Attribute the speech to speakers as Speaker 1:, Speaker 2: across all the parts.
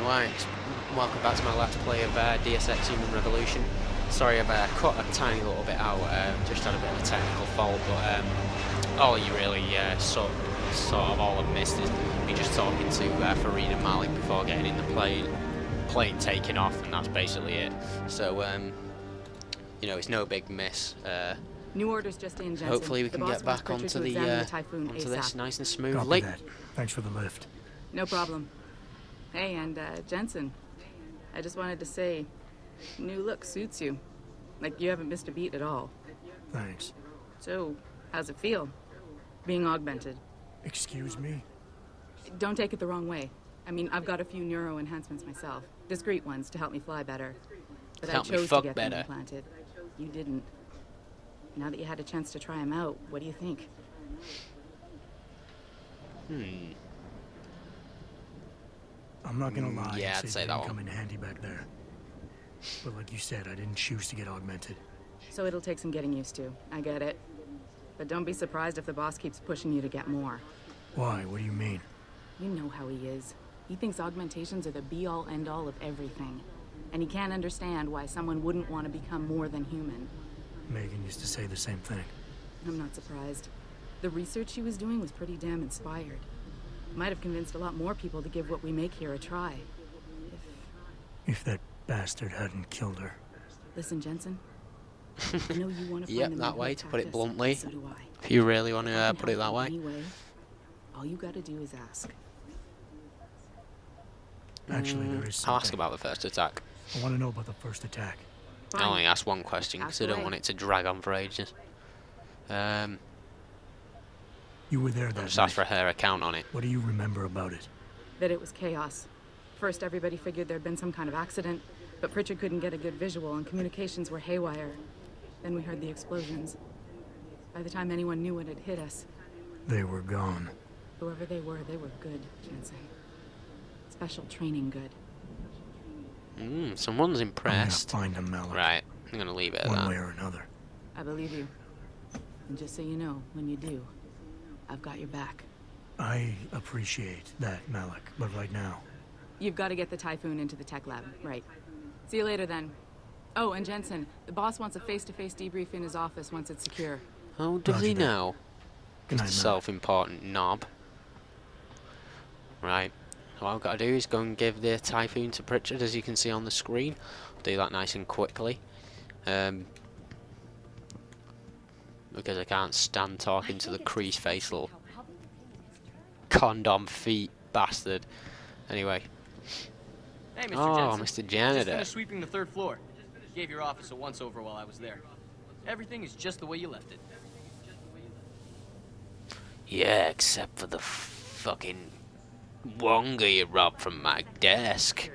Speaker 1: Right, welcome back to my last play of Deus Ex Human Revolution. Sorry I've cut a tiny little bit out, just had a bit of a technical fault, but all you really sort of all I've missed is me just talking to Fareed and Malik before getting in the plane taking off, and that's basically it. So, you know, it's no big miss.
Speaker 2: New orders just in, Jensen.
Speaker 1: Hopefully we can get back onto onto this nice and smoothly.
Speaker 3: Copy that. Thanks for the lift.
Speaker 2: No problem. Hey, and Jensen, I just wanted to say, new look suits you. Like you haven't missed a beat at all.
Speaker 3: Thanks.
Speaker 2: So, how's it feel, being augmented?
Speaker 3: Excuse me?
Speaker 2: Don't take it the wrong way. I mean, I've got a few neuro enhancements myself. Discreet ones to help me fly better. But I chose to get them implanted. You didn't. Now that you had a chance to try them out, what do you think?
Speaker 3: I'm not gonna lie.
Speaker 1: Yeah, I'd say that one.
Speaker 3: Come in handy back there. But like you said, I didn't choose to get augmented.
Speaker 2: So it'll take some getting used to. I get it. But don't be surprised if the boss keeps pushing you to get more.
Speaker 3: Why? What do you mean?
Speaker 2: You know how he is. He thinks augmentations are the be-all, end-all of everything. And he can't understand why someone wouldn't want to become more than human.
Speaker 3: Megan used to say the same thing.
Speaker 2: I'm not surprised. The research she was doing was pretty damn inspired. Might have convinced a lot more people to give what we make here a try.
Speaker 3: If that bastard hadn't killed her.
Speaker 2: Listen, Jensen. I know you want to
Speaker 1: Yep,
Speaker 2: find
Speaker 1: that way, to put it bluntly.
Speaker 2: So do I.
Speaker 1: If you really want to put it that way.
Speaker 2: Anyway, all you gotta do is ask.
Speaker 3: Actually, there is something.
Speaker 1: I'll ask about the first attack.
Speaker 3: I want to know about the first attack.
Speaker 1: I only asked one question because I don't
Speaker 2: away.
Speaker 1: want it to drag on for ages.
Speaker 3: You were there
Speaker 1: I'll
Speaker 3: that
Speaker 1: just
Speaker 3: night.
Speaker 1: ask for her account on it.
Speaker 3: What do you remember about it?
Speaker 2: That it was chaos. First, everybody figured there'd been some kind of accident, but Pritchard couldn't get a good visual and communications were haywire. Then we heard the explosions. By the time anyone knew what had hit us,
Speaker 3: They were gone.
Speaker 2: whoever they were good, Jensen. Special training good.
Speaker 1: Someone's impressed.
Speaker 3: I'm gonna find them, Malik.
Speaker 1: Right, I'm gonna leave it at
Speaker 3: One
Speaker 1: that.
Speaker 3: way or another.
Speaker 2: I believe you. And just so you know, when you do, I've got your back.
Speaker 3: I appreciate that, Malik, but right now,
Speaker 2: You've got to get the Typhoon into the tech lab, right? See you later then. Oh, and Jensen, the boss wants a face-to-face debrief in his office once it's secure.
Speaker 1: Oh, does
Speaker 3: Roger
Speaker 1: he
Speaker 3: that.
Speaker 1: now?
Speaker 3: good night, Malik.
Speaker 1: Self-important knob. Right. All I've got to do is go and give the Typhoon to Pritchard, as you can see on the screen. I'll do that nice and quickly. Because I can't stand talking to the crease face little condom feet bastard. Anyway.
Speaker 4: Hey, Mr.
Speaker 1: Oh,
Speaker 4: Jensen.
Speaker 1: Mr.
Speaker 4: Just
Speaker 1: Janitor.
Speaker 4: finished sweeping the 3rd floor. Gave your office a once-over while I was there. Everything is just the way you left it.
Speaker 1: Yeah, except for the fucking wonga you robbed from my desk.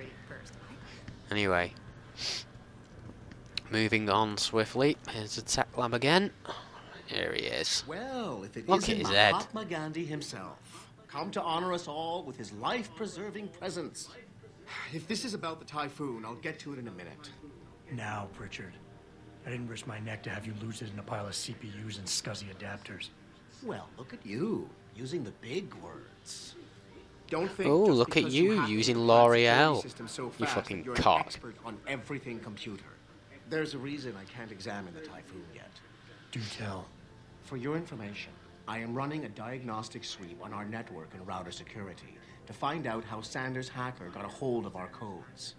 Speaker 1: Anyway. Moving on swiftly. Here's the tech lab again. Here he is.
Speaker 5: Well, if it
Speaker 1: Look at
Speaker 5: isn't
Speaker 1: his head.
Speaker 5: Mahatma Gandhi himself, come to honor us all with his life-preserving presence. If this is about the Typhoon, I'll get to it in a minute.
Speaker 3: Now, Pritchard. I didn't risk my neck to have you lose it in a pile of CPUs and scuzzy adapters.
Speaker 5: Well, look at you, using the big words. Don't think
Speaker 1: Oh,
Speaker 5: just
Speaker 1: look at
Speaker 5: because
Speaker 1: you
Speaker 5: happen to
Speaker 1: using
Speaker 5: plan
Speaker 1: L'Oreal.
Speaker 5: security systems so
Speaker 1: You
Speaker 5: fast
Speaker 1: fucking
Speaker 5: that you're
Speaker 1: cock.
Speaker 5: an expert on everything computer. There's a reason I can't examine the Typhoon yet.
Speaker 3: Do tell.
Speaker 5: For your information, I am running a diagnostic sweep on our network and router security to find out how Sanders' hacker got a hold of our codes.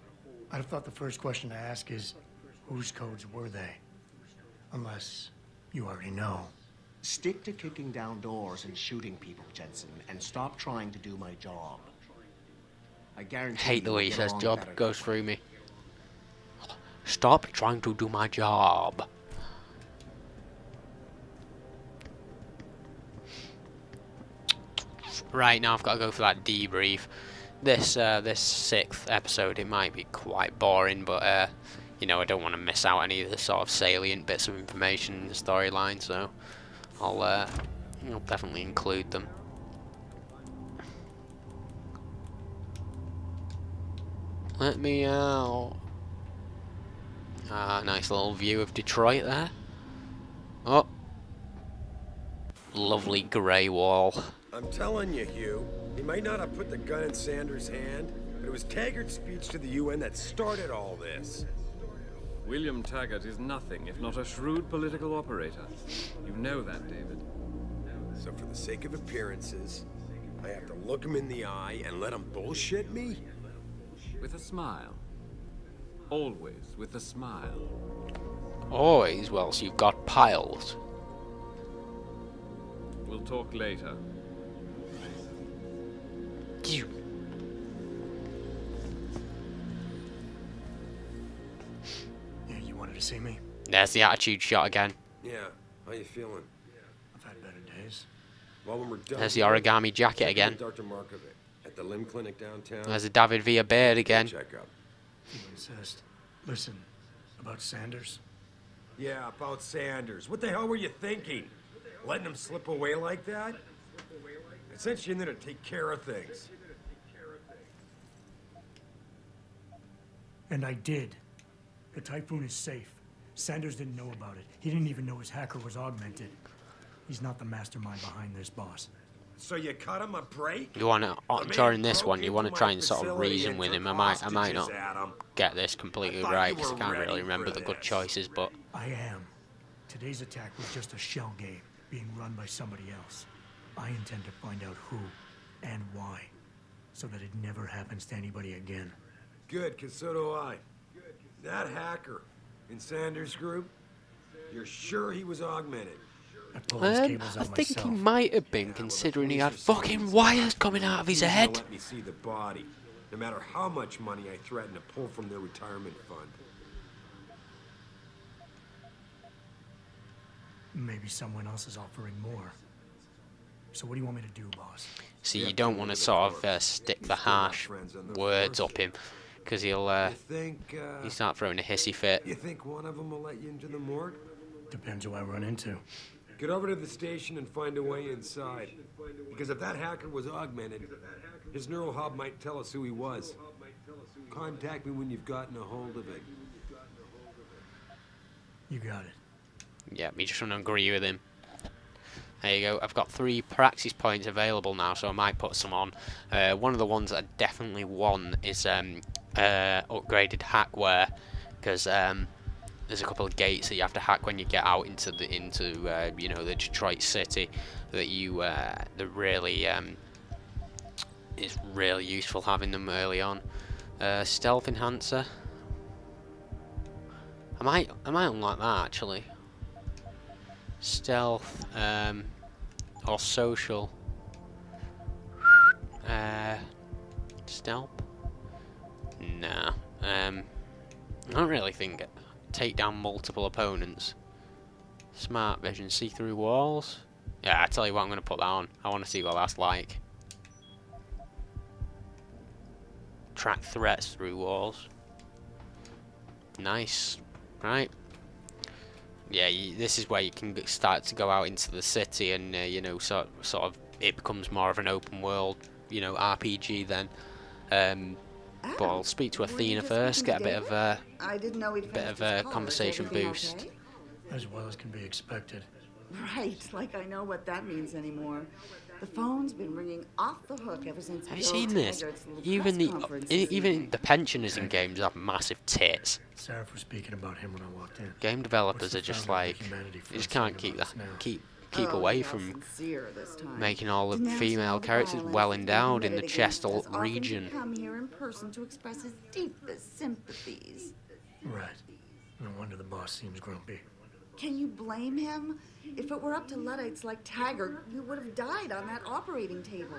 Speaker 3: I'd have thought the first question to ask is, whose codes were they? Unless you already know.
Speaker 5: Stick to kicking down doors and shooting people, Jensen, and stop trying to do my job. I guarantee
Speaker 1: Hate the
Speaker 5: you
Speaker 1: way he
Speaker 5: we'll get
Speaker 1: says
Speaker 5: along
Speaker 1: job
Speaker 5: better
Speaker 1: goes
Speaker 5: that
Speaker 1: through me. Stop trying to do my job. Right, now I've got to go for that debrief. This 6th episode, it might be quite boring, but you know, I don't want to miss out any of the sort of salient bits of information in the storyline, so I'll definitely include them. Let me out. Nice little view of Detroit there. Oh, lovely grey wall.
Speaker 6: I'm telling you, Hugh, he might not have put the gun in Sanders' hand, but It was Taggart's speech to the UN that started all this.
Speaker 7: William Taggart is nothing if not a shrewd political operator. You know that, David.
Speaker 6: So for the sake of appearances, I have to look him in the eye and let him bullshit me?
Speaker 7: With a smile. Always with a smile.
Speaker 1: Always, well, so you've got piles.
Speaker 7: We'll talk later.
Speaker 3: Yeah, you wanted to see me?
Speaker 1: There's the attitude shot again.
Speaker 6: Yeah, how you feeling?
Speaker 3: I've had better days.
Speaker 6: Well, when we're done,
Speaker 1: There's the origami jacket again.
Speaker 6: Dr. Markovic at the limb clinic downtown.
Speaker 1: There's the David Villa beard again.
Speaker 6: Check up.
Speaker 3: You insist. Listen, about Sanders?
Speaker 6: Yeah, about Sanders. What the hell were you thinking? Letting him slip away like that? I sent you in there to take care of things.
Speaker 3: And I did. The Typhoon is safe. Sanders didn't know about it. He didn't even know his hacker was augmented. He's not the mastermind behind this, boss.
Speaker 6: So you cut him a break?
Speaker 1: You want to during this one, you want to try and sort of reason with him. I might not get this completely right because I can't really remember the good choices, but
Speaker 3: I am. Today's attack was just a shell game being run by somebody else. I intend to find out who and why, so that it never happens to anybody again.
Speaker 6: Good, because so do I. That hacker in Sanders' group, you're sure he was augmented?
Speaker 1: I think he might have been, considering he had fucking wires coming out of his head.
Speaker 6: Let me see the body, no matter how much money I threaten to pull from their retirement fund.
Speaker 3: Maybe someone else is offering more. So what do you want me to do, boss?
Speaker 1: See, you don't want to sort of stick the harsh words up him, because he'll start throwing a hissy fit.
Speaker 6: You think one of them will let you into the morgue?
Speaker 3: Depends who I run into.
Speaker 6: Get over to the station and find a way inside. Because if that hacker was augmented, his neural hub might tell us who he was. Contact me when you've gotten a hold of it.
Speaker 3: You got it.
Speaker 1: Yeah, me just want to agree with him. There you go. I've got 3 praxis points available now, so I might put some on. One of the ones that I definitely want is upgraded hackware, because there's a couple of gates that you have to hack when you get out into you know, the Detroit city that you that really is really useful having them early on. Stealth enhancer. I might unlock that actually. Stealth or social. Stealth. Nah. I don't really think it. Take down multiple opponents. Smart vision, see through walls. Yeah, I tell you what, I'm going to put that on. I want to see what that's like. Track threats through walls. Nice. Right. Yeah, this is where you can start to go out into the city, and you know, sort of, it becomes more of an open world, you know, RPG then. But I'll speak to Athena first, get a bit of a conversation boost.
Speaker 3: As well as can be expected.
Speaker 8: Right, like I know what that means anymore. The phone's been ringing off the hook ever since.
Speaker 1: Have you seen this? Even the pensioners in games have massive tits.
Speaker 3: Sarah was speaking about him when I walked in.
Speaker 1: Game developers are just like, you just can't keep away from making all the female characters well endowed in the Chestal region.
Speaker 8: Come here in person to express his deepest sympathies.
Speaker 3: Right. No wonder the boss seems grumpy.
Speaker 8: Can you blame him? If it were up to Luddites like Taggart, you would have died on that operating table.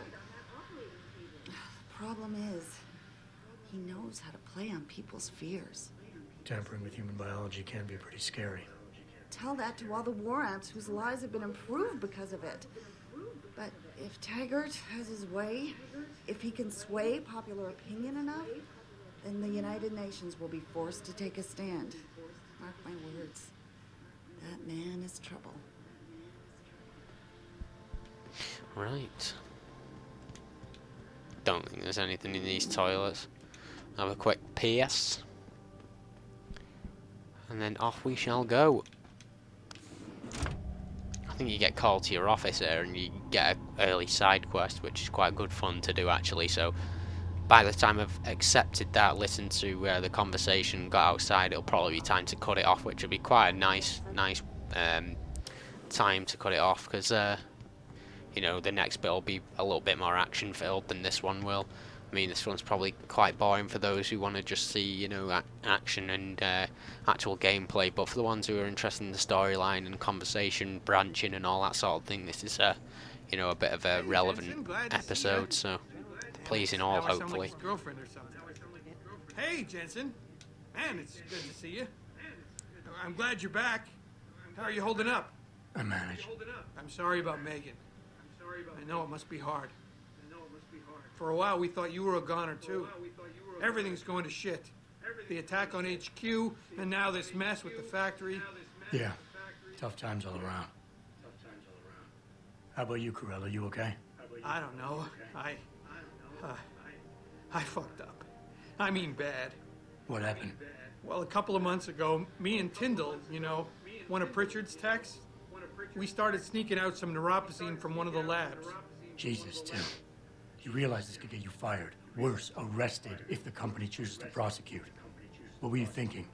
Speaker 8: The problem is, he knows how to play on people's fears.
Speaker 3: Tampering with human biology can be pretty scary.
Speaker 8: Tell that to all the war amps whose lives have been improved because of it. But if Taggart has his way, if he can sway popular opinion enough, then the United Nations will be forced to take a stand. Mark my words. That man is trouble.
Speaker 1: Right. Don't think there's anything in these toilets. Have a quick PS. And then off we shall go. I think you get called to your office there and you get an early side quest, which is quite good fun to do actually, so by the time I've accepted that, listened to the conversation, got outside, it'll probably be time to cut it off, which will be quite a nice time to cut it off, because you know, the next bit will be a little bit more action filled than this one will. I mean, this one's probably quite boring for those who want to just see, you know, action and actual gameplay, but for the ones who are interested in the storyline and conversation branching and all that sort of thing, this is you know, a bit of a relevant episode, so pleasing all, hopefully.
Speaker 9: Hey, Jensen. Man, it's good to see you. I'm glad you're back. How are you holding up?
Speaker 3: I manage.
Speaker 9: I'm sorry about Megan. I know it must be hard. For a while, we thought you were a goner, too. Everything's going to shit. The attack on HQ, and now this mess with the factory.
Speaker 3: Yeah, tough times all around. How about you, Corella? You okay?
Speaker 9: I don't know. I fucked up. I mean bad.
Speaker 3: What happened?
Speaker 9: Well, a couple of months ago, me and Tyndall, you know, one of Pritchard's techs, we started sneaking out some neuropozyne from one of the labs.
Speaker 3: Jesus, Tim. You realize this could get you fired. Worse, arrested if the company chooses to prosecute. What were you thinking?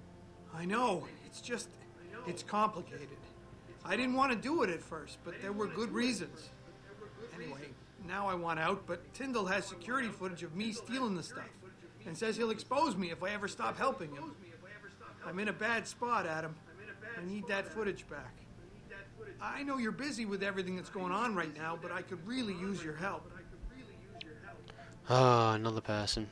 Speaker 9: I know. It's complicated. I didn't want to do it at first, but there were good reasons. Anyway, now I want out, but Tyndall has security footage of me stealing the stuff and says he'll expose me if I ever stop helping him. I'm in a bad spot, Adam. I need that footage back. I know you're busy with everything that's going on right now, but I could really use your help.
Speaker 1: Oh, another person.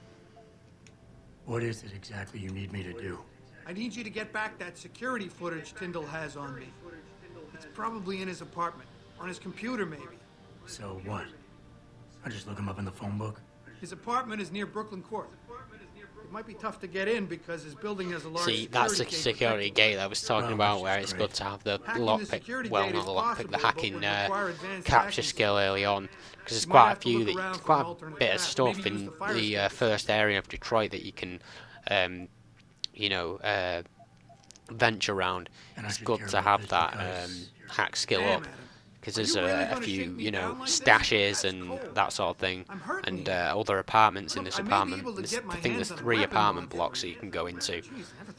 Speaker 3: What is it exactly you need me to do?
Speaker 9: I need you to get back that security footage Tyndall has on me. It's probably in his apartment. On his computer, maybe.
Speaker 3: So what? I just look him up in the phone book?
Speaker 9: His apartment is near Brooklyn Court. It might be tough to get in because his building has a large
Speaker 1: See, that's the security gate I was talking about, where it's good to have the lockpick, well, not the lockpick, the hacking capture skill early on, because there's quite a bit of stuff in the first area of Detroit that you can, you know, venture around. It's good to have that hack skill up, because there's a few, you know, stashes and that sort of thing, and other apartments in this apartment. I think there's 3 apartment blocks that you can go into,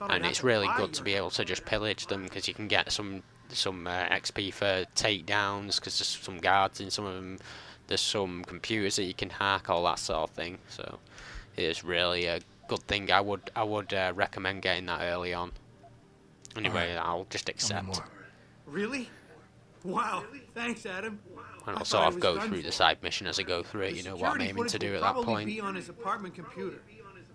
Speaker 1: and it's really good to be able to just pillage them, because you can get some XP for takedowns, because there's some guards in some of them. There's some computers that you can hack, all that sort of thing. So it is really a good thing. I would recommend getting that early on. Anyway, I'll just accept.
Speaker 9: Really? Wow, thanks, Adam.
Speaker 1: And I'll sort of go through the side mission as I go through it, you know what I'm aiming to do at that point.
Speaker 9: Be on his apartment computer.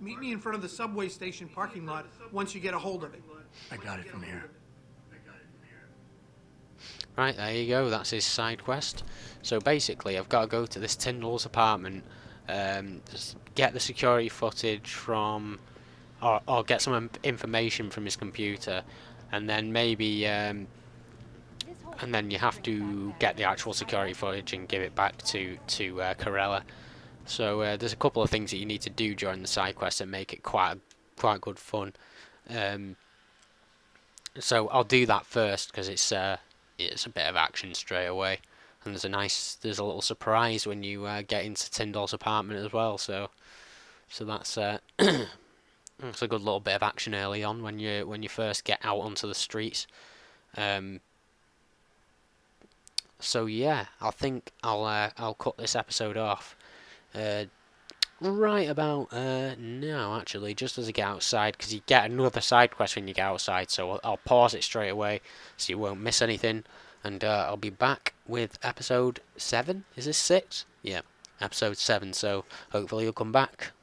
Speaker 9: Meet me in front of the subway station parking lot once you get a hold of it.
Speaker 3: I got it from here.
Speaker 1: Right, there you go, that's his side quest. So basically, I've got to go to this Tyndall's apartment, just get the security footage from, or get some information from his computer, and then maybe, and then you have to get the actual security footage and give it back to Corella. So there's a couple of things that you need to do during the side quest that make it quite good fun. So I'll do that first, because it's a bit of action straight away, and there's a little surprise when you get into Tyndall's apartment as well. So that's that's a good little bit of action early on when you first get out onto the streets. So yeah, I think I'll cut this episode off right about now, actually, just as I get outside, because you get another side quest when you get outside. So I'll pause it straight away so you won't miss anything, and I'll be back with episode 7. Is this 6? Yeah, episode 7. So hopefully you'll come back.